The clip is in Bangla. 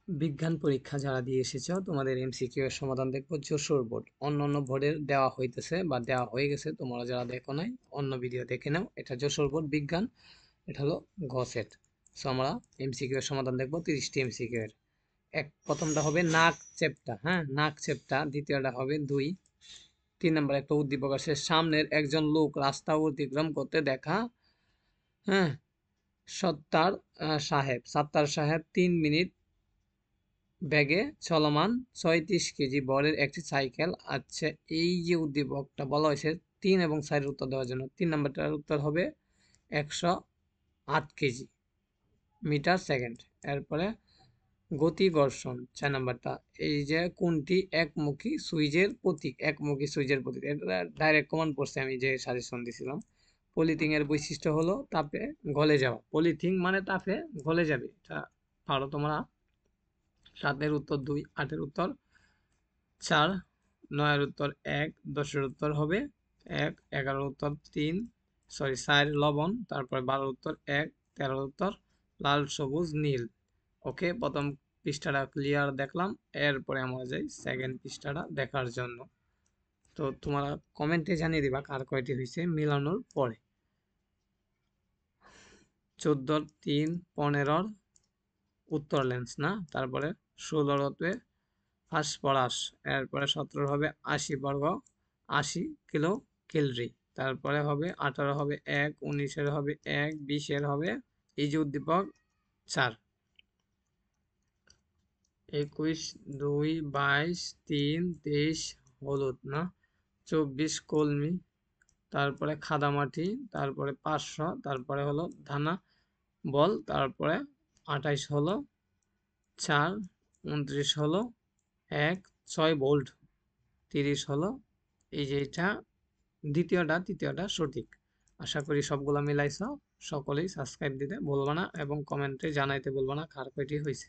বিজ্ঞান পরীক্ষা যারা দিয়ে এসেছো তোমাদের এমসিকিউ এর সমাধান দেখবো যশোর বোর্ড। অন্য বোর্ডের দেওয়া হইতেছে বা দেওয়া হয়ে গেছে, তোমরা যারা দেখো নাই অন্য ভিডিও দেখে নাও। এটা যশোর বোর্ড বিজ্ঞান, এটা হলো গ সেট। সো আমরা এমসিকিউ এর সমাধান দেখবো 30টি এমসিকিউ এর। প্রথমটা হবে নাক চেপ্টা, হ্যাঁ নাক চেপ্টা। দ্বিতীয়টা হবে 2। 3 নম্বর একটা উদ্দীপক আছে, সামনের একজন লোক রাস্তা অতিক্রম করতে দেখা, হ্যাঁ সত্তার সাহেব 3 মিনিট ব্যাগে চলমান 36 কেজি বরের একটি সাইকেল। আচ্ছা, এই যে উদ্দীপকটা বলা হয়েছে 3 এবং 4 উত্তর দেওয়ার জন্য, 3 নম্বরটার উত্তর হবে 108 কেজি মিটার সেকেন্ড। এরপরে গতি ঘর্ষণ 4 নম্বরটা, এই যে কোনটি একমুখী সুইচের প্রতীক, একমুখী সুইচের প্রতীক, এটা ডাইরেক্ট কমান্ড পড়ছে আমি যে সাজেশন দিছিলাম। পলিথিন এর বৈশিষ্ট্য হলো তাপে গলে যাওয়া, পলিথিন মানে তাপে গলে যাবে, এটা পারো তোমরা। 7-এর উত্তর 2, 8-এর উত্তর 4, 9-এর উত্তর 1, 10-এর উত্তর হবে 1, 11-এর উত্তর 4 লবণ, তারপরে 12-এর উত্তর 1, 13-এর উত্তর লাল সবুজ নীল। ওকে, প্রথম পৃষ্ঠাটা ক্লিয়ার দেখলাম, এরপরে আমরা যাই সেকেন্ড পৃষ্ঠাটা দেখার জন্য। তো তোমরা কমেন্টে জানিয়ে দিবা কার কয়টি হয়েছে মিলানোর পরে। 14-র 3, 15-র উত্তর লেন্স না, তারপরে 16-তে ফসফরাস, এরপরে 17 হবে 80 বর্গ 80 কিলো ক্যালোরি, তারপরে হবে 18 হবে 1, 19-এর হবে 1, 20-এর হবে এই যে উদ্দীপক 4, 21, 2, 22, 3, 23 হলুদ না, 24 কলমি, তারপরে খাদামাটি, তারপরে 500, তারপরে হলো ধানা বল, তারপরে 28 হলো 4, 29 হলো 1, 6 ভোল্ট, 30 হলো এই যে এটা তৃতীয়টা সঠিক। আশা করি সবগুলা মিলাইছ। সকলেই সাবস্ক্রাইব দিতে বলবা না এবং কমেন্টে জানাইতে বলবা না কার কয়টি হয়েছে।